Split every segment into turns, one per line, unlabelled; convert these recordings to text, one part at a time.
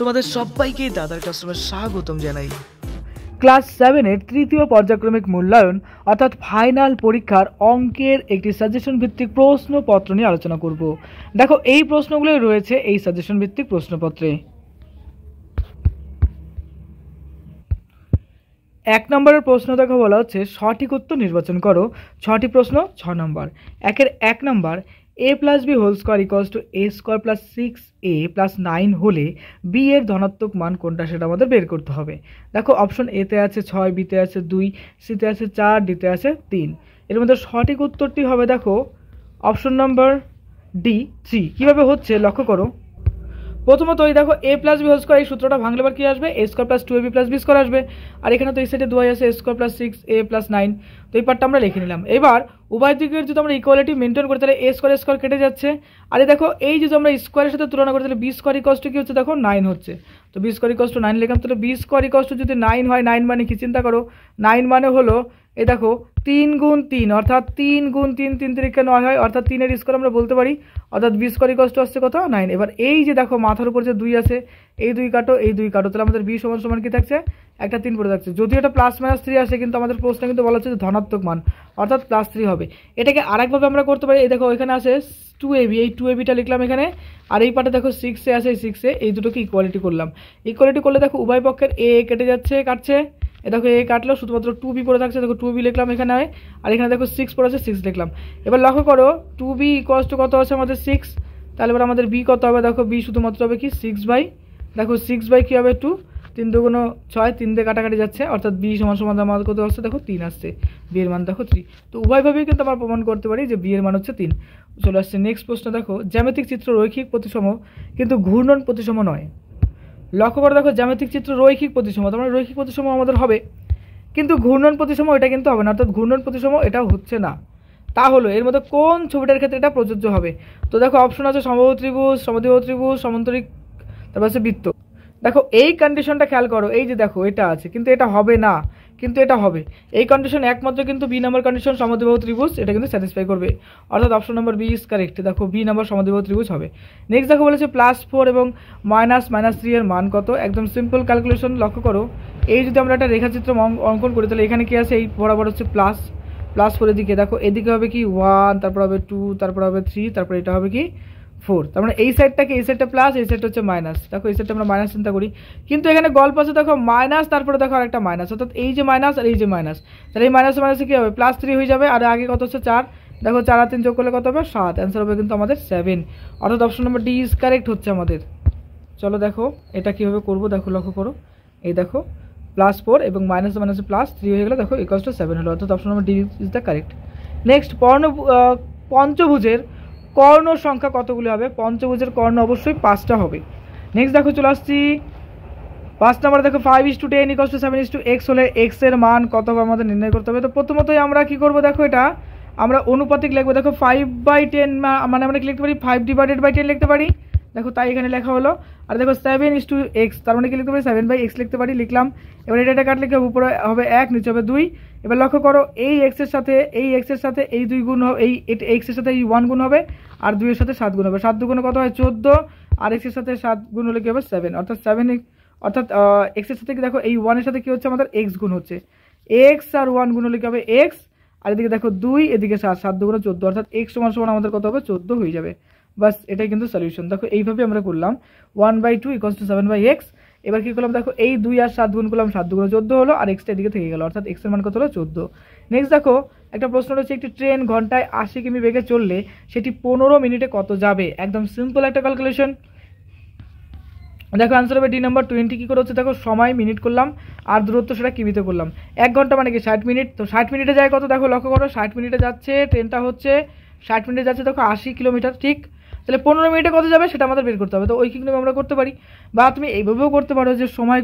তোমাদের সবাইকে দাদার ক্লাসরুমে স্বাগতম জানাই।
ক্লাস 7-এর তৃতীয় পর্যায়ক্রমিক মূল্যায়ন অর্থাৎ ফাইনাল পরীক্ষার অঙ্কের একটি সাজেশন ভিত্তিক প্রশ্নপত্র নিয়ে আলোচনা করব। দেখো এই প্রশ্নগুলো রয়েছে এই সাজেশন ভিত্তিক প্রশ্নপত্রে। 1 নম্বরের প্রশ্ন দেখো বলা হচ্ছে সঠিক উত্তর নির্বাচন করো। 6টি প্রশ্ন, 6 নম্বর। 1 নম্বর a + b whole square equals to a square plus 6a plus 9 হলে b এর ধনাত্মক মান কোনটা সেটা আমাদের বের করতে হবে। দেখো অপশন এতে আছে 6, বিতে আছে 2, সিতে আছে 4, ডিতে আছে 3। এর মধ্যে সঠিক উত্তরটি হবে দেখো অপশন নম্বর ডি 3। কীভাবে হচ্ছে লক্ষ্য করো। প্রথমত এই দেখো a + b হোল স্কোয়ার এই সূত্রটা ভাঙলে আবার কী আসবে, a square plus 2ab plus b square আসবে। আর এখানে তো এই সাইডে 2 আছে, a square plus 6a plus 9। তো এই পার্টটা আমরা লিখে নিলাম। এবার উভয় দিকের যদি আমরা ইকুয়ালিটি মেনটেন করি তাহলে a স্কোয়ার কেটে যাচ্ছে। আর এই দেখো এই যদি আমরা স্কোয়ারের সাথে তুলনা করি তাহলে b স্কোয়ার ইকুয়ালস টু কী হচ্ছে দেখো 9 হচ্ছে। তো b স্কোয়ার ইকুয়ালস টু 9 লিখলাম। তাহলে b স্কোয়ার ইকুয়ালস টু যদি 9 হয়, 9 মানে কি চিন্তা করো, 9 মানে হলো এই দেখো 3 গুণ 3 অর্থাৎ 3 গুণ 3, 3 3 9 হয় অর্থাৎ 3-এর স্কোয়ার আমরা বলতে পারি অর্থাৎ b স্কোয়ার ইকুয়ালস টু আসছে কত 9। এবার এই যে দেখো মাথার উপর যে 2 আছে, এই 2 কাটো, এই 2 কাটো, তাহলে আমাদের b সমান সমান কি থাকছে, একটা 3 পড়ে থাকছে। যদিও এটা +-3 আসে কিন্তু আমাদের প্রশ্ন কিন্তু বলা হচ্ছে যে ধনাত্মক মান অর্থাৎ +3 হবে। এটাকে আরেকভাবে আমরা করতে পারি। এই দেখো এখানে আছে 2ab, এই 2abটা লিখলাম এখানে। আর এই পাটে দেখো 6a আছে, এই 6a, এই দুটোকে ইকুয়ালিটি করলাম। ইকুয়ালিটি করলে দেখো উভয় পক্ষের a কেটে যাচ্ছে, কাটছে। এ দেখো a কাটলো, শুধুমাত্র 2b পড়ে থাকছে। দেখো 2b লিখলাম এখানে। আর এখানে দেখো 6 পড়ে আছে, 6 লিখলাম। এবার লক্ষ্য করো 2b ইকুয়ালস টু কত আছে আমাদের 6। তাহলে এবার আমাদের b কত হবে, দেখো b শুধুমাত্র হবে কি 6 দেখো 6 কী হবে 2, 3 2 গুণ 6, 3 দিয়ে কাটাকাটি যাচ্ছে অর্থাৎ b সমান সমান আমাদের কত আসছে দেখো 3 আসছে। b এর মান দেখো 3। তো উভয়ভাবেই কিন্তু আমরা প্রমাণ করতে পারি যে b এর মান হচ্ছে 3। চলে আসছে নেক্সট প্রশ্ন। দেখো জ্যামিতিক চিত্র রৈখিক প্রতিসম কিন্তু ঘূর্ণন প্রতিসম নয়। লক্ষ্য করে দেখো জ্যামিতিক চিত্র রৈখিক প্রতিসম, তার মানে রৈখিক প্রতিসম আমাদের হবে কিন্তু ঘূর্ণন প্রতিসম এটা কিন্তু হবে না, অর্থাৎ ঘূর্ণন প্রতিসম এটা হচ্ছে না। তা হলো এর মধ্যে কোন ছবিটার ক্ষেত্রে এটা প্রযোজ্য হবে। তো দেখো অপশন আছে সমবাহু ত্রিভুজ, সমদ্বিবাহু ত্রিভুজ, সমান্তরিক, তারপর আছে বৃত্ত। দেখো এই কন্ডিশনটা খেয়াল করো, এই যে দেখো এটা আছে কিন্তু এটা হবে না, কিন্তু এটা হবে। এই কন্ডিশন একমাত্র কিন্তু বি নম্বর কন্ডিশন সমদ্বিবাহু ত্রিভুজ এটা কিন্তু স্যাটিসফাই করবে অর্থাৎ অপশন নম্বর বি ইজ কারেক্ট। দেখো বি নম্বর সমদ্বিবাহু ত্রিভুজ হবে। নেক্সট দেখো বলেছে +4 এবং -3 এর মান কত। একদম সিম্পল ক্যালকুলেশন। লক্ষ্য করো এই যদি আমরা একটা রেখাচিত্র অঙ্কন করি তাহলে এখানে কি আছে, এই বরাবর হচ্ছে +4 এদিকে দেখো এদিকে হবে কি 1, তারপর হবে 2, তারপর হবে 3, তারপর এটা হবে কি 4। তার মানে এই সাইডটাকে, এই সাইডটা প্লাস, এই সাইডটা হচ্ছে মাইনাস। দেখো এই সাইডটা আমরা মাইনাস চিন্তা করি কিন্তু এখানে গল্প আছে দেখো মাইনাস, তারপরে দেখো আরেকটা মাইনাস অর্থাৎ এই যে মাইনাস আর এই যে মাইনাস। তাহলে এই মাইনাসে কী হবে +3 হয়ে যাবে। আর আগে কত হচ্ছে 4, দেখো 4 আর 3 যোগ করলে কত হবে 7। অ্যান্সার হবে কিন্তু আমাদের 7 অর্থাৎ option number D is correct হচ্ছে আমাদের। চলো দেখো এটা কীভাবে করবো। দেখো লক্ষ্য করো এই দেখো +4 এবং মাইনাসে +3 হয়ে গেলে দেখো ইকুয়ালস টু 7 হলো অর্থাৎ option number D is the correct. Next পঞ্চভুজের কর্ণ সংখ্যা কতগুলি হবে। পঞ্চভুজের কর্ণ অবশ্যই 5টা হবে। নেক্সট দেখো চলে আসছি 5 নম্বরে। দেখো 5:10 = 7:x হলে x এর মান কত হবে আমাদের নির্ণয় করতে হবে। তো প্রথমতই আমরা কি করব, দেখো এটা আমরা অনুপাতিক লিখবো। দেখো 5/10 মানে আমরা কি লিখতে পারি 5/10 লিখতে পারি। দেখো তাই এখানে লেখা হলো। আর দেখো 7:x তার মানে কি লিখতে পারি 7/x লিখতে পারি, লিখলাম। এবার এটা কাটলে কি উপরে হবে 1, নিচে হবে 2। এবার লক্ষ্য করো এই x এর সাথে এই 2 গুণ হবে, এই x এর সাথে এই 1 গুণ হবে আর 2 এর সাথে 7 গুণ হবে। 7 2 গুণে কত হয় 14 আর x এর সাথে 7 গুণ হলে কি হবে 7 অর্থাৎ 7 অর্থাৎ x এর সাথে কি দেখো এই 1 এর সাথে কি হচ্ছে আমাদের x গুণ হচ্ছে, x আর 1 গুণ হলে কি হবে x। আর এদিকে দেখো 2, এদিকে 7, 7 2 গুণে 14 অর্থাৎ x সমান সমান আমাদের কত হবে 14 হয়ে যাবে। বাস এটাই কিন্তু সলিউশন। দেখো এইভাবে আমরা করলাম 1/2 = 7/x। এবার কি করলাম দেখো এই 2 আর 7 গুণ করলাম, 7 2 গুণে 14 হলো আর এক্সটা এদিকে থেকে গেল অর্থাৎ x এর মান কত হলো 14। নেক্সট দেখো একটা প্রশ্ন রয়েছে একটি ট্রেন ঘন্টায় 80 কিমি বেগে চললে সেটি 15 মিনিটে কত যাবে। একদম সিম্পল একটা ক্যালকুলেশন। দেখো আনসার হবে ডি নাম্বার 20। কী করে হচ্ছে দেখো সময় মিনিট করলাম আর দূরত্ব সেটা কিমিতে করলাম। 1 ঘন্টা মানে কি 60 মিনিট। তো 60 মিনিটে যায় কত, দেখো লক্ষ্য করো 60 মিনিটে যাচ্ছে ট্রেনটা হচ্ছে 60 মিনিটে যাচ্ছে দেখো 80 কিলোমিটার, ঠিক। তাহলে 15 মিনিটে কত যাবে সেটা আমাদের বের করতে হবে। তো ওই কিভাবে আমরা করতে পারি, বা তুমি এইভাবেও করতে পারো যে সময়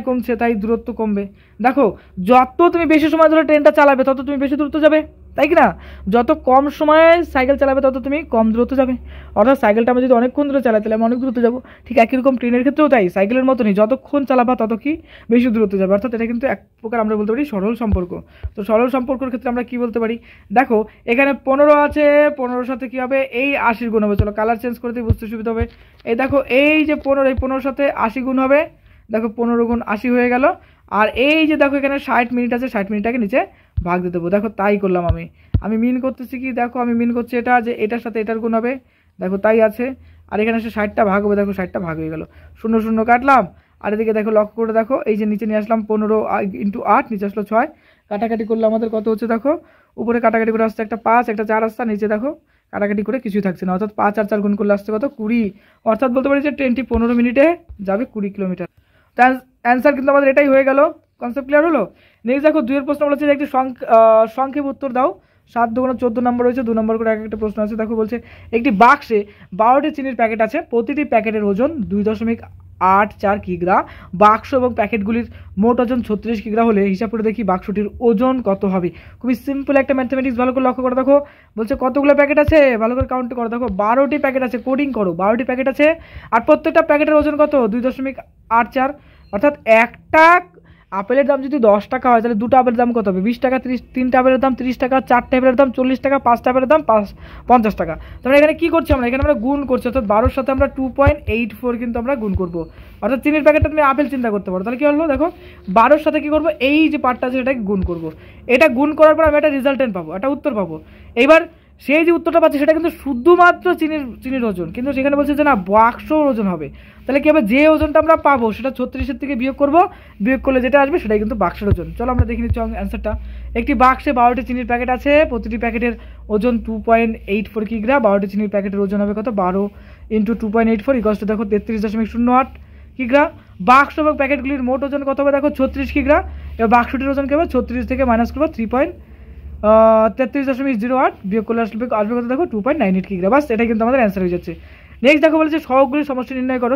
কমছে তাই দূরত্ব কমবে। দেখো যত তুমি বেশি সময় ধরে ট্রেনটা চালাবে তত তুমি বেশি দূরত্ব যাবে, তাই কি না? যত কম সময়ে সাইকেল চালাবে তত তুমি কম দূরত্ব যাবে। অর্থাৎ সাইকেলটা আমি যদি অনেকক্ষণ ধরে চালাই তাহলে আমি অনেক দূরত্ব যাবো। ঠিক একই রকম ট্রেনের ক্ষেত্রেও তাই, সাইকেলের মতনই যতক্ষণ চালাবা তত কি বেশি দূরত্ব যাবে। অর্থাৎ এটা কিন্তু এক প্রকার আমরা বলতে পারি সরল সম্পর্ক। তো সরল সম্পর্কের ক্ষেত্রে আমরা কি বলতে পারি, দেখো এখানে 15 আছে, 15 সাথে কী হবে এই 80 গুণ হবে। চলো কালার চেঞ্জ করে দিয়ে বুঝতে সুবিধা হবে। এই দেখো এই যে 15, এই 15 সাথে 80 গুণ হবে, দেখো 15 গুণ 80 হয়ে গেল। আর এই যে দেখো এখানে 60 মিনিট আছে, 60 মিনিটটাকে নিচে ভাগ দিয়ে দেবো। দেখো তাই করলাম আমি মিন করতেছি কি, দেখো আমি মিন করছি এটা যে এটার সাথে এটার গুণ হবে, দেখো তাই আছে। আর এখানে এসে 60টা ভাগ হবে, দেখো 60টা ভাগ হয়ে গেল, 0 0 কাটলাম। আর এদিকে দেখো লক্ষ্য করে দেখো এই যে নিচে নিয়ে আসলাম 15 × 8, নিচে আসলো 6, কাটাকাটি করলে আমাদের কত হচ্ছে দেখো, উপরে কাটাকাটি করে আসছে একটা 5, একটা 4 আসছে, নিচে দেখো কাটাকাটি করে কিছুই থাকছে না। অর্থাৎ 5 আর 4 গুণ করলে আসছে কত, 20। অর্থাৎ বলতে পারি যে ট্রেনটি 15 মিনিটে যাবে 20 কিলোমিটার। তো অ্যান্সার কিন্তু আমাদের এটাই হয়ে গেল। কনসেপ্ট ক্লিয়ার হলো? নেক্সট দেখো 2 এর প্রশ্ন বলেছে যে একটি সংক্ষেপ উত্তর দাও। 7 × 14 নম্বর রয়েছে, 2 নম্বর করে একটা প্রশ্ন আছে। দেখো বলছে একটি বাক্সে 12টি চিনির প্যাকেট আছে, প্রতিটি প্যাকেটের ওজন 2.84 কিগ্রা। বাক্স এবং প্যাকেটগুলির মোট ওজন 36 কিগ্রা হলে হিসাব করে দেখি বাক্সটির ওজন কত হবে। খুবই সিম্পল একটা ম্যাথমেটিক্স, ভালো করে লক্ষ্য করে দেখো। বলছে কতগুলো প্যাকেট আছে, ভালো করে কাউন্ট করো। দেখো 12টি প্যাকেট আছে, কোডিং করো, 12টি প্যাকেট আছে আর প্রত্যেকটা প্যাকেটের ওজন কত, 2.84। অর্থাৎ একটা আপেলের দাম যদি 10 টাকা হয় তাহলে দুটো আপেলের দাম কত হবে, 20 টাকা। 3টা আপেলের দাম 30 টাকা, 4টা আপেলের দাম 40 টাকা, 5টা আপেলের দাম 50 টাকা। তাহলে এখানে কি করছি আমরা, এখানে আমরা গুণ করছি। অর্থাৎ 12-র সাথে আমরা 2.84 কিন্তু আমরা গুণ করবো। অর্থাৎ চিনির প্যাকেটটা তুমি আপেল চিন্তা করতে পারো। তাহলে কি হলো, দেখো 12-র সাথে কি করবো, এই যে পার্টটা আছে সেটাকে গুণ করবো। এটা গুণ করার পর আমি একটা রেজাল্টেন্ট পাবো, একটা উত্তর পাবো। এইবার সেই যে উত্তরটা পাচ্ছি সেটা কিন্তু শুধুমাত্র চিনির ওজন, কিন্তু সেখানে বলছে যে না বাক্সর ওজন হবে। তাহলে কি হবে, যে ওজনটা আমরা পাবো সেটা 36-এর থেকে বিয়োগ করবো, বিয়োগ করলে যেটা আসবে সেটাই কিন্তু বাক্সের ওজন। চলো আমরা দেখে নিচ্ছি অ্যান্সারটা। একটি বাক্সে 12টি চিনির প্যাকেট আছে, প্রতিটি প্যাকেটের ওজন 2.84 কিগ্রা। 12টি চিনির প্যাকেটের ওজন হবে কত, 12 × 2.84 = দেখো 33.08 কিগ্রা। বাক্স এবং প্যাকেটগুলির মোট ওজন কত হবে, দেখো 36 কিগ্রা। এবার বাক্সটির ওজন কী হবে, 36 থেকে মাইনাস করবো 33.08, বিয়োগ করলে আসবে কত দেখো 2.98 কিগ্রা। বাস এটাই কিন্তু আমাদের অ্যান্সার হয়ে যাচ্ছে। নেক্সট দেখো বলেছে সহগগুলির সমষ্টি নির্ণয় করো।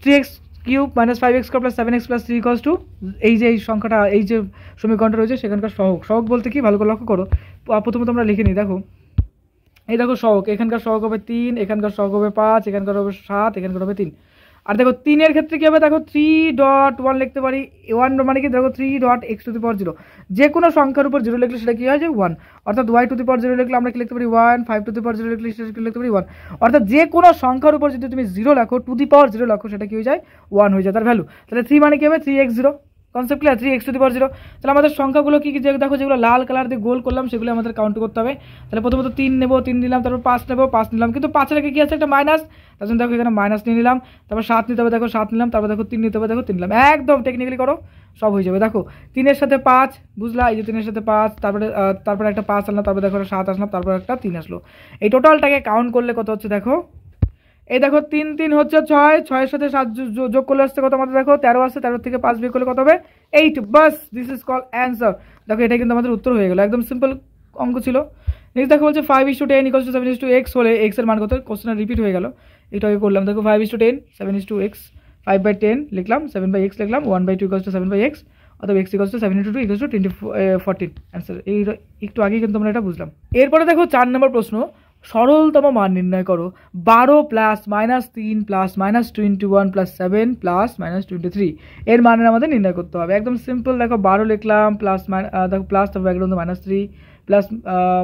3x³ - 5x² + 7x + 3 = এই যে এই সংখ্যাটা, এই যে সমীকরণটা রয়েছে সেখানকার সহগ বলতে কি, ভালো করে লক্ষ্য করো। প্রথমত আমরা লিখে নিই। দেখো এই দেখো সহগ, এখানকার সহগ হবে 3, এখানকার সহগ হবে 5, এখানকার হবে 7, এখানকার হবে 3। আর দেখো 3-এর ক্ষেত্রে কী হবে, দেখো 3.1 লিখতে পারি। 1 মানে কি, দেখো 3.x⁴ যে কোনো সংখ্যার উপর 0 লিখলে সেটা কি হয় যে 1। অর্থাৎ y⁴ লিখলে আমরা কি লিখতে পারি 1, 5⁴ লিখলে সেটা লিখতে পারি 1। অর্থাৎ যে কোনো সংখ্যার উপর যদি তুমি 0 লেখো, 2⁴ লেখো, সেটা কি হয়ে যায় 1 হয়ে যায় তার ভ্যালু। তাহলে 3 মানে কি হবে 3x0। Concept clear, 3x⁴। তাহলে আমাদের সংখ্যাগুলো কি দেখো, যেগুলো লাল কালার দিয়ে গোল করলাম সেগুলো আমাদের কাউন্ট করতে হবে। তাহলে প্রথমত 3 নেবো, 3 নিলাম, তারপর 5 নেবো, 5 নিলাম, কিন্তু 5-এর আগে কি আছে একটা মাইনাস, তার জন্য দেখো এখানে মাইনাস নিয়ে নিলাম। তারপর 7 নিতে হবে, দেখো 7 নিলাম, তারপর দেখো 3 নিতে হবে, দেখো 3 নিলাম। একদম টেকনিক্যালি করো, সব হয়ে যাবে। দেখো 3-এর সাথে 5, বুঝলা, এই যে 3-এর সাথে 5, তারপরে একটা 5 আনলাম, তারপরে দেখো 7 আসলাম, তারপর একটা 3 আসলো। এই টোটালটাকে কাউন্ট করলে কত হচ্ছে দেখো, এই দেখো 3 3 হচ্ছে 6, 6-এর সাথে 7 যোগ করলে আসছে কত আমাদের, দেখো 13 আসছে, 13 থেকে 5 বিয়োগ করলে কত হবে 8। বাস দিস ইজ কল অ্যান্সার। দেখো এটা কিন্তু আমাদের উত্তর হয়ে গেল, একদম সিম্পল অঙ্ক ছিল। নেক্সট দেখো বলছে 5:10 = 7:x হলে x এর মান কত, কোশ্চেনটা রিপিট হয়ে গেল, এটা আগে করলাম। দেখো 5:10 7:x, 5/10 লিখলাম, 7/x লিখলাম, 1/2 = 7/x, অথবা x = 7 × 2 = 14 অ্যান্সার। এই একটু আগে কিন্তু আমরা এটা বুঝলাম। এরপরে দেখো 4 নম্বর প্রশ্ন, সরলতম মান নির্ণয় করো। 12 + -3 + -21 + 7 + -23 এর মানের আমাদের নির্ণয় করতে হবে। একদম সিম্পল, দেখো 12 লিখলাম, প্লাস দেখো প্লাস, তারপর ব্যাকগ্রাউন্ড -3 প্লাস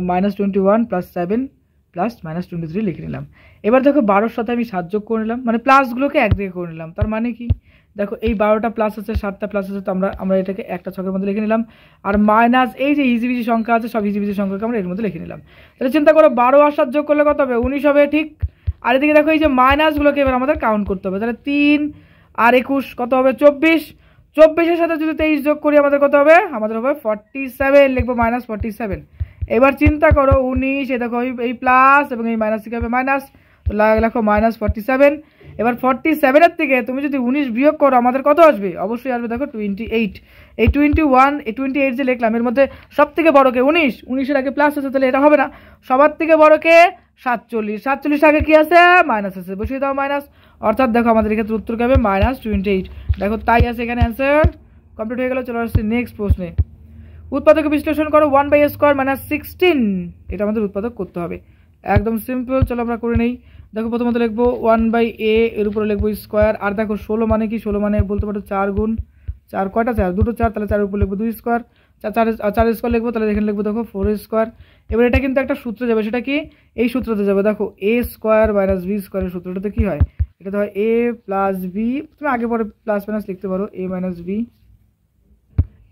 -21 + 7 + -23 লিখে নিলাম। এবার দেখো 12-র সাথে আমি 7 যোগ করে নিলাম, মানে প্লাসগুলোকে একদিকে করে নিলাম। তার মানে কি, দেখো এই 12টা প্লাস আছে, 7টা প্লাস আছে, তো আমরা এটাকে একটা ছকের মধ্যে লিখে নিলাম। আর মাইনাস এই যে হিজিবিজি সংখ্যা আছে, সব হিজিবিজি সংখ্যাকে আমরা এর মধ্যে লিখে নিলাম। তাহলে চিন্তা করো 12 আর 7 যোগ করলে কত হবে, 19 হবে, ঠিক। আর এদিকে দেখো এই যে মাইনাসগুলোকে এবার আমাদের কাউন্ট করতে হবে। তাহলে 3 আর 21 কত হবে 24, 24-এর সাথে যদি 23 যোগ করি আমাদের কত হবে, আমাদের হবে 47, লিখবো -47। এবার চিন্তা করো 19, এ দেখো এই প্লাস এবং এই মাইনাস থেকে হবে মাইনাস, তো লেখো -47। এবার 47-এর থেকে তুমি যদি 19 বিয়োগ করো আমাদের কত আসবে, অবশ্যই আসবে দেখো 28। এই 21 এই 28 যে লিখলাম এর মধ্যে সব থেকে বড়কে 19, 19-এর আগে প্লাস আছে, তাহলে এটা হবে না। সবার থেকে বড়কে 47, 47 আগে কি আছে মাইনাস আছে, বসিয়ে দাও মাইনাস। অর্থাৎ দেখো আমাদের এক্ষেত্রে উত্তর হবে -28। দেখো তাই আছে, এখানে অ্যান্সার কমপ্লিট হয়ে গেল। চলো আসছে নেক্সট প্রশ্নে। উৎপাদক বিশ্লেষণ করো 1/a² - 16, এটা আমাদের উৎপাদক করতে হবে, একদম সিম্পল। চলো আমরা করে নেই। দেখো প্রথমত লিখবো 1/a, এর উপরে লিখবো স্কোয়ার। আর দেখো 16 মানে কি, 16 মানে বলতে পারো 4 গুণ 4, কয়টা 4, দুটো 4, তাহলে 4 এর উপর লিখবো 2 স্কোয়ার, 4 স্কোয়ার লিখবো, তাহলে এখানে লিখবো দেখো 4 স্কোয়ার। এবার এটা কিন্তু একটা সূত্রে যাবে, সেটা কি এই সূত্রতে যাবে, দেখো a² - b² এর সূত্রটাতে কি হয়, এটাতে হয় a + b, তুমি আগে পরে প্লাস মাইনাস লিখতে পারো a - b।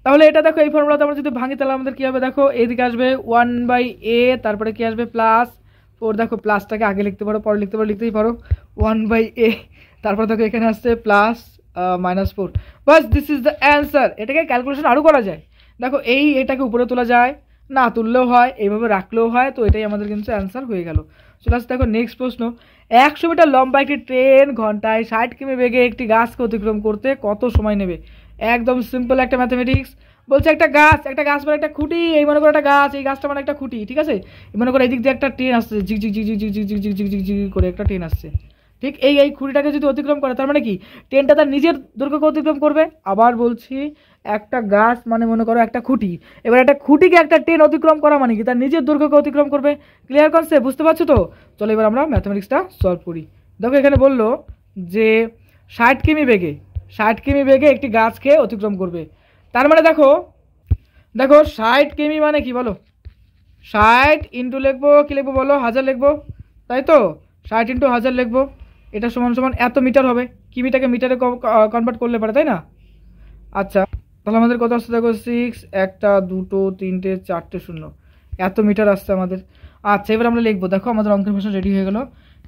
তাহলে এটা দেখো এই ফর্মুলাতে আমরা যদি ভাঙি তাহলে আমাদের কি হবে, দেখো এদিকে আসবে 1/a, তারপরে কি আসবে +4, দেখো প্লাসটাকে আগে লিখতে পারো, পরে লিখতে পারো, লিখতেই পারো 1/a, তারপর দেখো এখানে আসছে +-4, বাস দিস ইজ দ্য অ্যান্সার। এটাকে ক্যালকুলেশন আরও করা যায়, দেখো এটাকে উপরে তোলা যায়, না তুললেও হয়, এইভাবে রাখলেও হয়, তো এটাই আমাদের কিন্তু অ্যান্সার হয়ে গেল। চলে আসছে দেখো নেক্সট প্রশ্ন, 100 মিটার লম্বা একটি ট্রেন ঘন্টায় 60 কিমি বেগে একটি গাছকে অতিক্রম করতে কত সময় নেবে? একদম সিম্পল একটা ম্যাথমেটিক্স। বলছে একটা গাছ মানে একটা খুঁটি, এই মনে করো একটা গাছ, এই গাছটা মানে একটা খুঁটি, ঠিক আছে? মনে করো এদিক দিয়ে একটা ট্রেন আসছে, ঝিক ঝিক ঝিক ঝিক ঝিক ঝিক ঝিক ঝিক ঝিক ঝিক করে একটা ট্রেন আসছে, ঠিক এই খুঁটিটাকে যদি অতিক্রম করে, তার মানে কি ট্রেনটা তার নিজের দৈর্ঘ্যকে অতিক্রম করবে। আবার বলছি একটা গাছ মানে মনে করো একটা খুঁটি, এবার একটা খুঁটিকে একটা ট্রেন অতিক্রম করা মানে কি তার নিজের দৈর্ঘ্যকে অতিক্রম করবে। ক্লিয়ার কনসেপ্ট, বুঝতে পারছো তো? চলো এবার আমরা ম্যাথমেটিক্সটা সলভ করি। দেখো এখানে বললো যে 60 কিমি বেগে একটি গাছকে অতিক্রম করবে, তার মানে দেখো 60 কিমি মানে কি বলো, 60 ইন্টু লিখবো, কি লিখবো বলো, 1000 লিখবো, তাই তো? 60 ইন্টু 1000 লিখবো, এটা সমান সমান এত মিটার হবে, কিমিটাকে মিটারে কনভার্ট করলে পারে, তাই না? আচ্ছা তাহলে আমাদের কত আসছে দেখো 6, 1, 2, 3, 4 শূন্য, এত মিটার আসছে আমাদের। আচ্ছা এবার আমরা লিখবো, দেখো আমাদের অঙ্কের ভাষা রেডি হয়ে গেল।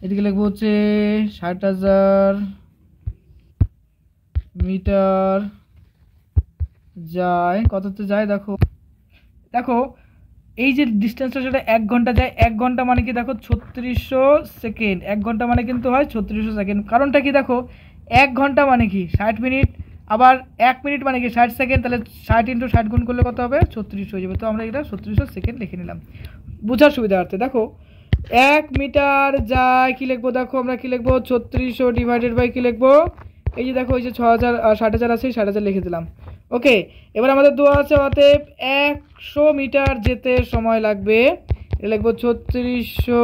এদিকে লিখবো হচ্ছে 60,000 মিটার যায় কততে যায়, দেখো এই যে ডিস্টেন্সটা সেটা 1 ঘন্টা যায়, 1 ঘন্টা মানে কি দেখো 3600 সেকেন্ড, 1 ঘন্টা মানে কিন্তু হয় 3600 সেকেন্ড। কারণটা কি দেখো 1 ঘন্টা মানে কি 60 মিনিট, আবার 1 মিনিট মানে কি 60 সেকেন্ড, তাহলে 60 ইন্টু 60 গুণ করলে কত হবে 3600 হয়ে যাবে। তো আমরা এটা 3600 সেকেন্ড লিখে নিলাম বোঝার সুবিধার্থে। দেখো 1 মিটার যায় কি লিখবো, দেখো আমরা কি লিখবো 3600 ডিভাইডেড বাই কি লিখবো, এই যে দেখো এই যে 6000 60,000 আছে, 60,000 লিখে দিলাম। ওকে এবার আমাদের দেওয়া আছে অতএব 100 মিটার যেতে সময় লাগবে, এটা লিখবো 3600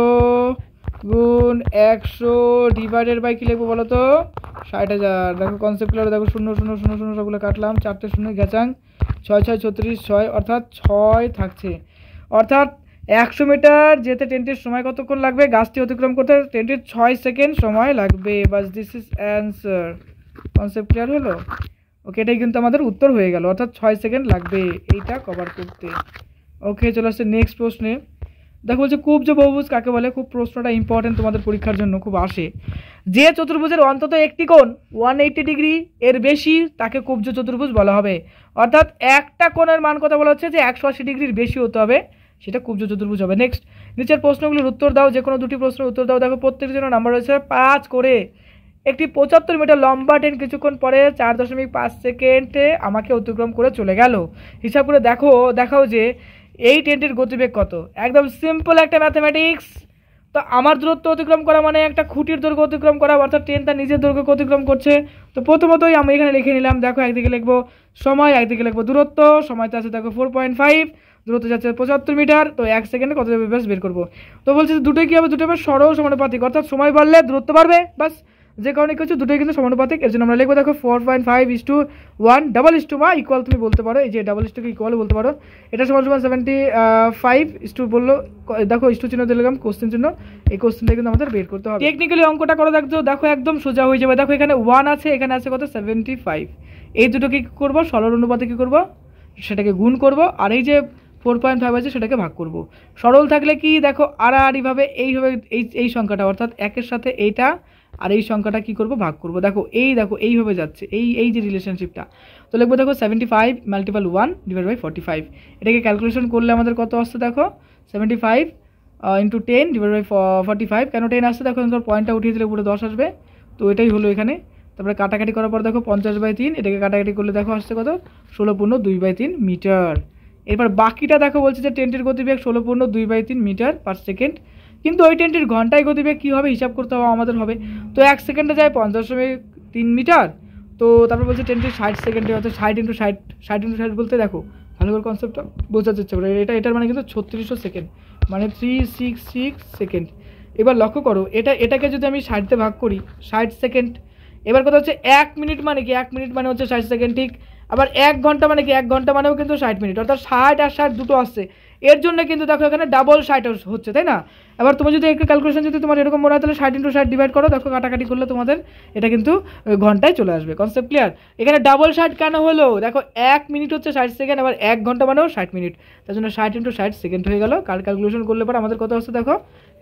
গুণ 100 ডিভাইডেড বাই কি লিখবো বলো তো 60,000। দেখো কনসেপ্ট ক্লিয়ার, দেখো 0 0 0 0 সবগুলো কাটলাম, 4টে শূন্য গেছাং, 6 6 36 6, অর্থাৎ 6 থাকছে। অর্থাৎ 100 মিটার যেতে ট্রেনটির সময় কতক্ষণ লাগবে, গাছটি অতিক্রম করতে ট্রেনটির 6 সেকেন্ড সময় লাগবে, বাস this is answer. Concept clear হলো? ওকে এটাই কিন্তু আমাদের উত্তর হয়ে গেল, অর্থাৎ 6 সেকেন্ড লাগবে এইটা কভার করতে। ওকে চলে আসছে নেক্সট প্রশ্নে। দেখো বলছে কুব্জ বহুভুজ কাকে বলে, খুব প্রশ্নটা ইম্পর্টেন্ট তোমাদের পরীক্ষার জন্য খুব আসে। যে চতুর্ভুজের অন্তত একটি কোণ 180 ডিগ্রি এর বেশি তাকে কুব্জ চতুর্ভুজ বলা হবে। অর্থাৎ একটা কোণের মান কথা বলা হচ্ছে যে 180 ডিগ্রির বেশি হতে হবে, সেটা কুব্জ চতুর্ভুজ হবে। নেক্সট নিচের প্রশ্নগুলোর উত্তর দাও, যে কোনো দুটি প্রশ্নের উত্তর দাও। দেখো প্রত্যেকের জন্য নাম্বার রয়েছে 5 করে। একটি 75 মিটার লম্বা ট্রেন কিছুক্ষণ পরে 4.5 সেকেন্ডে আমাকে অতিক্রম করে চলে গেল। হিসাব করে দেখাও যে এই ট্রেনটির গতিবেগ কত। একদম সিম্পল একটা ম্যাথমেটিক্স। তো আমার দূরত্ব অতিক্রম করা মানে একটা খুঁটির দৈর্ঘ্য অতিক্রম করা, অর্থাৎ ট্রেন তার নিজের দৈর্ঘ্যকে অতিক্রম করছে। তো প্রথমতই আমি এখানে লিখে নিলাম, দেখো একদিকে লিখবো সময়, একদিকে লিখবো দূরত্ব। সময়টা আছে দেখো 4.5, দূরত্ব যাচ্ছে 75 মিটার, তো 1 সেকেন্ডে কত যাবে ব্যাস বের করবো। তো বলছি দুটোই কী হবে, দুটো হবে সরল সমানুপাতিক, অর্থাৎ সময় বাড়লে দূরত্ব বাড়বে, বাস যে কারণে কিছু দুটোই কিন্তু সমানুপাতিক। এর জন্য আমরা লিখবো দেখো 4.5:1 ডাবল বা ইকুয়াল, তুমি বলতে পারো এই যে ডাবল কে ইকুয়াল বলতে পারো। এটা সমান 75 বললো, দেখো ইস্টু চিহ্ন দিলাম, কোশ্চেন চিহ্ন, এই কোশ্চেনটা কিন্তু আমাদের বের করতে হবে। টেকনিক্যালি অঙ্কটা করো, দেখো একদম সোজা হয়ে যাবে। দেখো এখানে 1 আছে, এখানে আছে কত 75, এই দুটোকে কী করবো সরল অনুপাতে কী করবো সেটাকে গুণ করব, আর এই যে 4.5 আছে সেটাকে ভাগ করব। সরল থাকলে কি দেখো আড়াআড়িভাবে এইভাবে এই সংখ্যাটা, অর্থাৎ 1-এর সাথে এইটা আর এই সংখ্যাটা কি করব ভাগ করব। দেখো এইভাবে যাচ্ছে এই যে রিলেশনশিপটা। তো লিখবো দেখো 75 × 1 / 45। এটাকে ক্যালকুলেশন করলে আমাদের কত আসছে দেখো 75 × 10 / 45। কেন 10 আসছে দেখো, এখানকার পয়েন্টটা উঠিয়ে দিলে পুরো 10 আসবে, তো এটাই হলো এখানে। তারপরে কাটাকাটি করার পর দেখো 50/3, এটাকে কাটাকাটি করলে দেখো আসছে কত 16.2/3 মিটার। এরপর বাকিটা দেখো বলছে যে ট্রেনটির গতিবেগ 16.2/3 মিটার পার সেকেন্ড, কিন্তু ওই ট্রেনটির ঘন্টায় গতিবেগ কী হবে হিসাব করতে হবে আমাদের হবে। তো 1 সেকেন্ডে যায় 50.3 মিটার, তো তারপর বলছে ট্রেনটি 60 সেকেন্ডে, অর্থাৎ 60 × 60 বলতে দেখো ভালো করে কনসেপ্টটা বোঝার চেষ্টা করো। এটার মানে কিন্তু 3600 সেকেন্ড, মানে 366 সেকেন্ড। এবার লক্ষ্য করো, এটাকে যদি আমি 60 ভাগ করি, 60 সেকেন্ড। এবার কথা হচ্ছে 1 মিনিট মানে কি, 1 মিনিট মানে হচ্ছে 60 সেকেন্ড, ঠিক। আবার 1 ঘন্টা মানে কি, 1 ঘন্টা মানেও কিন্তু 60 মিনিট, অর্থাৎ 60 আর 60 দুটো আসছে। এর জন্য কিন্তু দেখো এখানে ডাবল 60 হচ্ছে, তাই না? এবার তুমি যদি একটু ক্যালকুলেশন যদি তোমার এরকম মনে হয়, তাহলে 60 × 60 ডিভাইড করো, দেখো কাটাকাটি করলে তোমাদের এটা কিন্তু ঘন্টায় চলে আসবে। Concept clear? এখানে ডাবল 60 কেন হলো, দেখো 1 মিনিট হচ্ছে 60 সেকেন্ড, আবার 1 ঘন্টা মানেও 60 মিনিট, তার জন্য 60 × 60 সেকেন্ড হয়ে গেল। ক্যালকুলেশন করলে পরে আমাদের কত আসছে দেখো,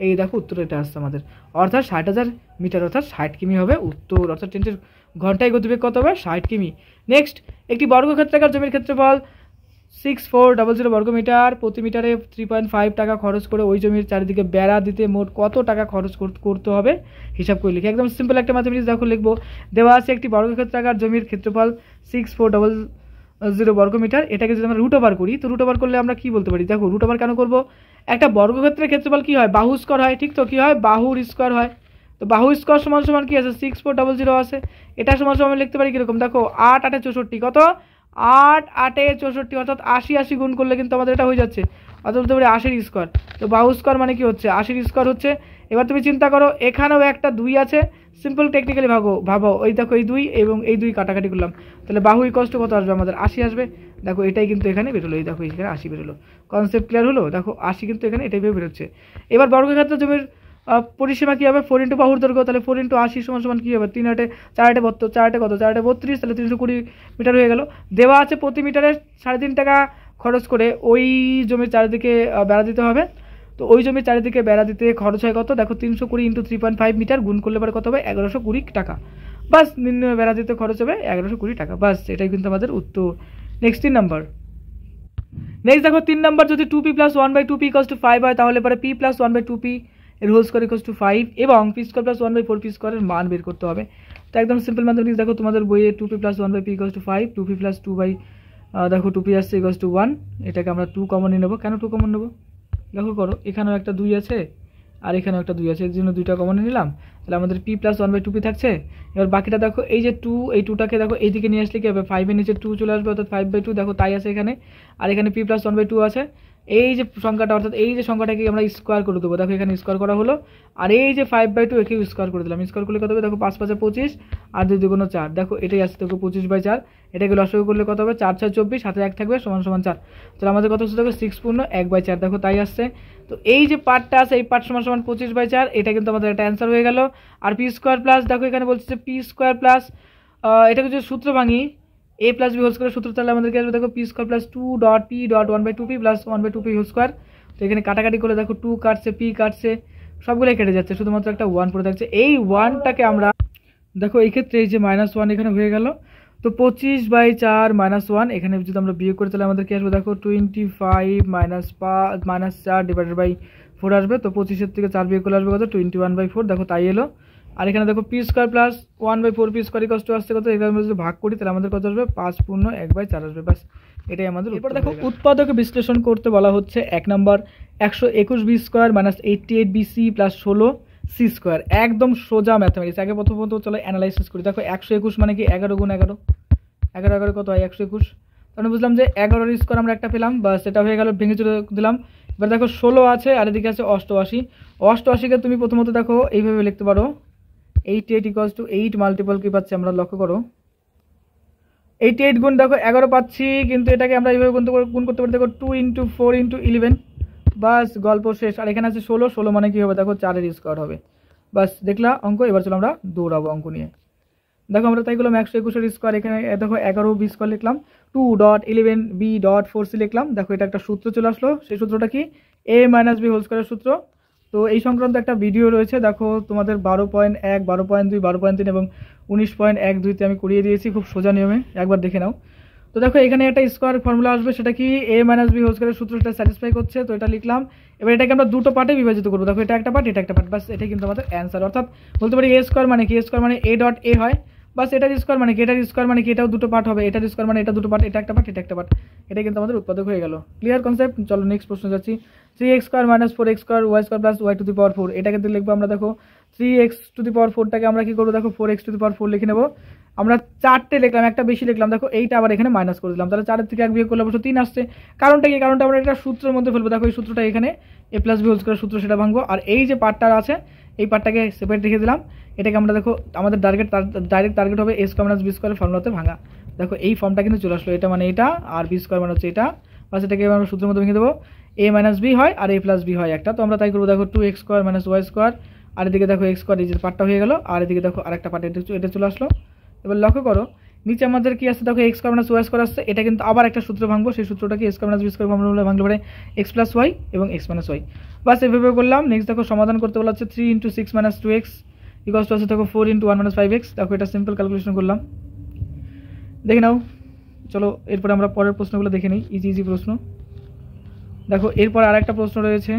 এই দেখো উত্তর এটা আসছে আমাদের, অর্থাৎ 60,000 মিটার, অর্থাৎ 60 কিমি হবে উত্তর, অর্থাৎ ট্রেনটির ঘন্টায় গতিবেগ কত হবে, 60 কিমি। নেক্সট, একটি বর্গক্ষেত্রাকার জমির ক্ষেত্রফল 6400 বর্গমিটার, প্রতি মিটারে 3.5 টাকা খরচ করে ওই জমির চারিদিকে বেড়া দিতে মোট কত টাকা খরচ করতে হবে হিসাব করে লিখি। একদম সিম্পল একটা ম্যাথমেটিক্স দেখো লিখবো। দেওয়া আছে একটি বর্গক্ষেত্রাকার জমির ক্ষেত্রফল 6400 বর্গমিটার, এটাকে যদি আমরা রুট ওভার করি, তো রুট ওভার করলে আমরা কি বলতে পারি, দেখো রুট ওভার কেন করবো, একটা বর্গক্ষেত্রের ক্ষেত্রফল কি হয়, বাহু স্কয়ার হয়, ঠিক তো, কি হয়, বাহুর স্কয়ার হয়। তো বাহু স্কয়ার সমান সমান কি আছে, 6400 আছে। এটা সমান সমান আমি লিখতে পারি কিরকম, দেখো 8 8 64, কত, 8 8 64, অর্থাৎ 80 80 গুণ করলে কিন্তু আমাদের এটা হয়ে যাচ্ছে, অর্থাৎ বলতে পারি 80 স্কয়ার। তো বাহু স্কয়ার মানে কি হচ্ছে, 80 স্কয়ার হচ্ছে। এবার তুমি চিন্তা করো, এখানেও একটা 2 আছে, সিম্পল টেকনিক্যালি ভাবো, ওই দেখো এই 2 এবং এই 2 কাটাকাটি করলাম, তাহলে বাহু ইকুয়াল টু কত আসবে আমাদের, 80 আসবে। দেখো এটাই কিন্তু এখানে বেরোলো, এই দেখো এখানে 80 বেরোলো। কনসেপ্ট ক্লিয়ার হলো? দেখো 80 কিন্তু এখানে এটাই বেরোচ্ছে। এবার বর্গক্ষেত্র জমির পরিসীমা কী হবে, 4 × বাহুর দৈর্ঘ্য, তাহলে 4 × 80 সমান কী হবে, 3 8 4 8 72, 4 8 কত, 4 8 32, তাহলে 320 মিটার হয়ে গেল। দেওয়া আছে প্রতি মিটারে 3.5 টাকা খরচ করে ওই জমির চারিদিকে বেড়া দিতে হবে। তো ওই জমির চারিদিকে বেড়া দিতে খরচ হয় কত, দেখো 320 × 3.5 মিটার গুণ করলে পরে কত হবে, 1120 টাকা। বাস, নির্ণয় বেড়া দিতে খরচ হবে 1120 টাকা, বাস, এটাই কিন্তু আমাদের উত্তর। Next 3 number. নেক্সট দেখো 3 নাম্বার, যদি 2p + 1/2p = 5 হয়, তাহলে পরে p + 1/2p এর হোল স্কয়ার = 5 এবং p² + 1/4p² এর মান বের করতে হবে। তো একদম সিম্পল ম্যাথমেটিক্স, দেখো তোমাদের বইয়ে 2p + 1/p = 5, 2p + 2 দেখো 2p আসছে = 1, এটাকে আমরা 2 কমন নিয়ে নেবো। কেন 2 কমন নেবো, দেখো করো, এখানেও একটা 2 আছে আর এখানেও একটা 2 আছে, এর জন্য 2টা কমন নিলাম, তাহলে আমাদের p + 1/2p থাকছে। এবার বাকিটা দেখো, এই যে 2, এই 2টাকে দেখো এইদিকে নিয়ে আসলে কি হবে, 5 এর নিচে 2 চলে আসবে, অর্থাৎ 5/2, দেখো তাই আছে এখানে। আর এখানে p + 1/2 আছে, এই যে সংখ্যাটা, অর্থাৎ এই যে সংখ্যাটাকে আমরা স্কোয়ার করে দেবো, দেখো এখানে স্কোয়ার করা হলো। আর এই যে 5/2 একেও স্কোয়ার করে দিলাম, স্কোয়ার করলে কত হবে, দেখো 5 5 25 আর 2 2 4, দেখো এটাই আসছে, দেখো 25/4, এটাকে লসাগু করলে কত হবে, 4 6 24, সাথে 1 থাকবে, সমান সমান 4। তাহলে আমাদের কত হচ্ছে, দেখো 6 পূর্ণ 1/4, দেখো তাই আসছে। তো এই যে পার্টটা আছে, এই পার্ট সমান সমান 25/4, এটা কিন্তু আমাদের একটা অ্যান্সার হয়ে গেল। আর p² প্লাস, দেখো এখানে বলছে যে p² প্লাস, এটাকে যদি সূত্র ভাঙি, a + b হোল স্কয়ার সূত্র, তাহলে আমাদের কি আসবে, দেখো p² + 2.p.1/2p + 1/2p whole square. তো এখানে কাটাকাটি করলে দেখো 2 কাটছে, p কাটছে, সবগুলোই কেটে যাচ্ছে, শুধুমাত্র একটা 1 পড়ে থাকছে। এই 1টাকে আমরা দেখো এই ক্ষেত্রে এই যে -1 এখানে হয়ে গেল। তো 25/4 -1, এখানে যদি আমরা বিয়োগ করি তাহলে আমাদের কি আসবে, দেখো 25 -4 / 4 আসবে। তো 25 থেকে 4 বিয়োগ করলে আসবে কত, 21/4, দেখো তাই এলো। আর এখানে দেখো p² + 1/4p² = আসছে কত, এখানে আমরা যদি ভাগ করি তাহলে আমাদের কত আসবে, 5 পূর্ণ 1/4 আসবে, বাস, এটাই আমাদের। এরপর দেখো উৎপাদকে বিশ্লেষণ করতে বলা হচ্ছে। 1 নম্বর, 121b² - 88bc + 16c², একদম সোজা ম্যাথমেটিক্স। আগে প্রথমত চলো অ্যানালাইসিস করি। দেখো 121 মানে কি, 11 × 11, 11 11 কত হয়, 121। তাহলে বুঝলাম যে 11 এর স্কোয়ার আমরা একটা পেলাম, বাস, এটা হয়ে গেল, ভেঙে চলে দিলাম। এবার দেখো 16 আছে আর এদিকে আছে 88, 88কে তুমি প্রথমত দেখো এইভাবে লিখতে পারো, 88 = 8 মাল্টিপল কি পাচ্ছি আমরা, লক্ষ্য করো 88 গুণ দেখো 11 পাচ্ছি, কিন্তু এটাকে আমরা এইভাবে গুণ করতে পারি, দেখো 2 × 4 × 11, বাস, গল্প শেষ। আর এখানে আছে 16, 16 মানে কি হবে, দেখো 4 এর স্কোয়ার হবে, বাস, দেখলা অঙ্ক। এবার চলো আমরা দৌড়াবো অঙ্ক নিয়ে। দেখো আমরা তাই করলাম 121 এর স্কোয়ার, এখানে দেখো 11b² লিখলাম, 2.11b.4c লিখলাম। দেখো এটা একটা সূত্র চলে আসলো, সেই সূত্রটা কি, a - b হোল স্কয়ারের সূত্র। তো এই সংক্রান্ত একটা ভিডিও রয়েছে, দেখো তোমাদের 12.1, 12.2, 12.3 এবং 19.12তে আমি করিয়ে দিয়েছি খুব সোজা নিয়মে, একবার দেখে নাও। তো দেখো এখানে একটা স্কোয়ার ফর্মুলা আসবে, সেটা কি, a - b হোল স্কয়ারের সূত্রটা স্যাটিসফাই করছে, তো এটা লিখলাম। এবার এটাকে আমরা দুটো পার্টে বিভাজিত করবো, দেখো এটা একটা পার্ট, এটা একটা পার্ট, বাস, এটাই কিন্তু আমাদের অ্যান্সার। অর্থাৎ বলতে পারি a² মানে কি, a² মানে a.a হয়, বাস এটার স্কোয়ার মানে কি, এটার স্কোয়ার মানে কি, এটাও দুটো পার্ট হবে, এটার স্কোয়ার মানে এটা দুটো পার্ট, এটা একটা পার্ট, এটা একটা পার্ট, এটা কিন্তু আমাদের উৎপাদক হয়ে গেল। Clear concept? চলো নেক্সট প্রশ্ন যাচ্ছি। 3x square minus 4x square Y square plus Y to the power 4, এটা কিন্তু লিখবো আমরা। দেখো 3x টু দি পাওয়ার 4টাকে আমরা কি করবো, দেখো 4x টু দি পাওয়ার 4 লিখে নেবো। আমরা 4টে লিখলাম, একটা বেশি লিখলাম, দেখো এইটা আবার এখানে মাইনাস করে দিলাম, তাহলে 4 থেকে 1 বিয়োগ করলে অবশ্য 3 আসছে। কারণটা কি, কারণটা আমরা এটা সূত্রের মধ্যে ফেলবো। দেখো এই সূত্রটা এখানে a plus b whole square সূত্র, সেটা ভাঙবো। আর এই যে পার্টটা আছে এই পার্টটাকে সেপারেট রেখে দিলাম। এটাকে আমরা দেখো আমাদের ডাইরেক্ট টার্গেট হবে a স্কোয়ার মাইনাস বি স্কোয়ারের ফর্মুলাতে ভাঙা। দেখো এই ফর্মটা কিন্তু চলে আসলো, এটা মানে এটা, আর বি স্কোয়ার মানে হচ্ছে এটা, বাস এটাকে আমরা সূত্রের মধ্যে ভেঙে দেবো। a মাইনাস বি হয় আর a প্লাস বি হয় একটা, তো আমরা তাই করবো। দেখো 2x square minus Y square, আর এদিকে দেখো x স্কোয়ার, এই যে পার্টটা হয়ে গেল, আর এদিকে দেখো আরেকটা পার্ট এটা চলে আসলো। এবার লক্ষ্য করো নিচে আমাদের কি আসছে, দেখো X square minus Y square আসছে, এটা কিন্তু আবার একটা সূত্র ভাঙবো, সেই সূত্রটাকে X square minus B square formula ভাঙলে পরে এক্স প্লাস ওয়াই এবং এক্স মাইনাস ওয়াই। বাস এভাবে করলাম। নেক্সট দেখো সমাধান করতে বলা হচ্ছে 3 × 6 - 2x ইকুয়ালস টু আছে দেখো 4 × 1 - 5x। দেখো এটা সিম্পল ক্যালকুলেশন করলাম, দেখে নাও। চলো এরপরে আমরা পরের প্রশ্নগুলো দেখে নিই, ইজি প্রশ্ন। দেখো এরপর আরেকটা প্রশ্ন রয়েছে,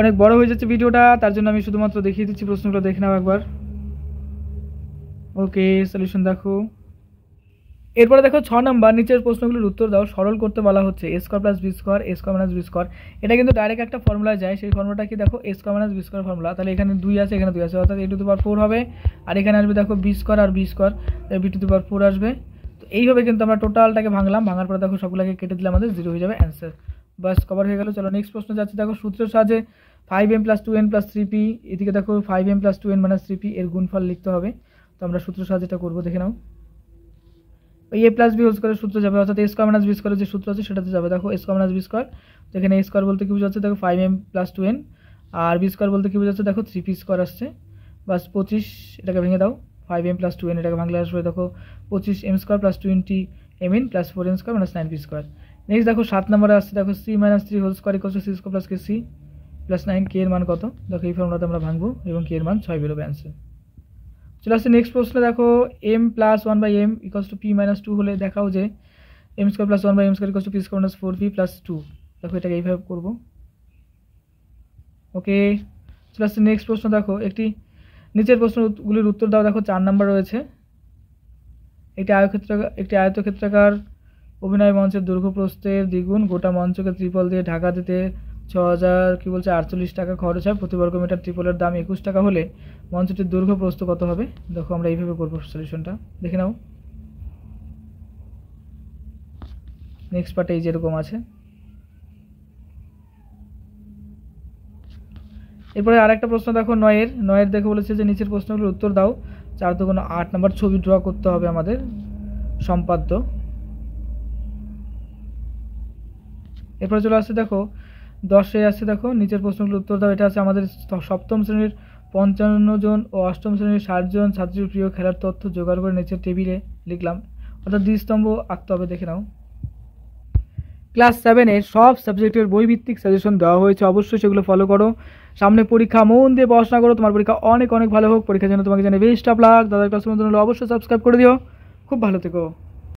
অনেক বড় হয়ে যাচ্ছে ভিডিওটা, তার জন্য আমি শুধুমাত্র দেখিয়ে দিচ্ছি, প্রশ্নগুলো দেখে নাও একবার। ওকে, সলিউশন দেখো। এরপরে দেখো 6 নম্বর, নিচের প্রশ্নগুলোর উত্তর দাও। সরল করতে বলা হচ্ছে a square plus b square a square minus B square, এটা কিন্তু ডাইরেক্ট একটা ফর্মুলায় যায়, সেই ফর্মুলাটা কি দেখো a square minus B square formula. তাহলে এখানে 2 আছে, এখানে 2 আছে, অর্থাৎ a টু দি পাওয়ার 4 হবে, আর এখানে আসবে দেখো বি স্কোয়ার আর B square, B to the power 4 আসবে। তো এইভাবে কিন্তু আমরা টোটালটাকে ভাঙলাম, ভাঙার পরে দেখো সবগুলোকে কেটে দিলে আমাদের 0 হয়ে যাবে অ্যান্সার। বাস কভার হয়ে গেল। চলো নেক্সট প্রশ্ন যাচ্ছে। দেখো সূত্রের সাহায্যে 5m + 2n + 3p, এদিকে দেখো 5m + 2n - 3p এর গুণফল লিখতে হবে। তো আমরা সূত্রের সাহায্যে এটা করবো, দেখে নাও। a প্লাস বি হোল স্কোয়ারের সূত্র যাবে, অর্থাৎ a স্কোয়ার মাইনাস বি স্কোয়ারের যে সূত্র আছে সেটাতে যাবে। দেখো a square minus B square, তো এখানে a স্কোয়ার বলতে কি বোঝাচ্ছে, দেখো 5m + 2n, আর বি স্কোয়ার বলতে কি বোঝাচ্ছে, দেখো 3p স্কোয়ার আসছে। বাস 25, এটাকে ভেঙে দাও, 5m + 2n এটাকে ভাঙলে আসবে দেখো 25m square + 20mn + 4n square - 9p square. Next দেখো 7 নম্বরে আসছে, দেখো c - 3 whole square equals to c square + kc + 9, k এর মান কত, দেখো এই ফর্মুলাতে আমরা ভাঙবো এবং k এর মান 6 বেরোবে অ্যান্সার। চলে আসছে নেক্সট প্রশ্ন। দেখো m + 1/m equals to p - 2 হলে দেখাও যে m square + 1/m square equals two p square - 4p + 2। দেখো এটাকে এইভাবে করবো। ওকে, চলে আসছে নেক্সট প্রশ্ন। দেখো একটি নিচের প্রশ্নগুলির উত্তর দাও। দেখো 4 নম্বর রয়েছে, একটি আয়তক্ষেত্রাকার অভিনয় মঞ্চের দৈর্ঘ্য প্রস্থের দ্বিগুণ, গোটা মঞ্চকে ত্রিপল দিয়ে ঢাকা দিতে 6,48 টাকা খরচ হয়, প্রতি বর্গ মিটার ত্রিপলের দাম 21 টাকা হলে মঞ্চটির দৈর্ঘ্য প্রস্থ কত হবে। দেখো আমরা এইভাবে করবো সলিউশনটা, দেখে নাও। নেক্সট পার্টে এই যেরকম আছে। এরপরে আরেকটা প্রশ্ন দেখো 9-এর দেখে বলেছে যে নিচের প্রশ্নগুলোর উত্তর দাও। 4 × 8 নম্বর, ছবি ড্র করতে হবে আমাদের সম্পাদ্য। এরপরে চলে আসছে দেখো 10-এ আছে, দেখো নিচের প্রশ্নগুলোর উত্তর দাও। এটা আছে আমাদের 7ম শ্রেণীর 55 জন ও 8ম শ্রেণীর 60 জন ছাত্রীর প্রিয় খেলার তথ্য জোগাড় করে নিচের টেবিলে লিখলাম, অর্থাৎ দ্বিস্তম্ভ আঁকতে হবে, দেখে নাও। ক্লাস 7-এর সব সাবজেক্টের বইভিত্তিক সাজেশন দেওয়া হয়েছে, অবশ্যই সেগুলো ফলো করো। সামনে পরীক্ষা, মন দিয়ে পড়াশোনা করো, তোমার পরীক্ষা অনেক অনেক ভালো হোক। পরীক্ষার জন্য তোমাকে জানাই বেস্ট অফ লাক। দাদার ক্লাস অবশ্যই সাবস্ক্রাইব করে দিও। খুব ভালো থেকো।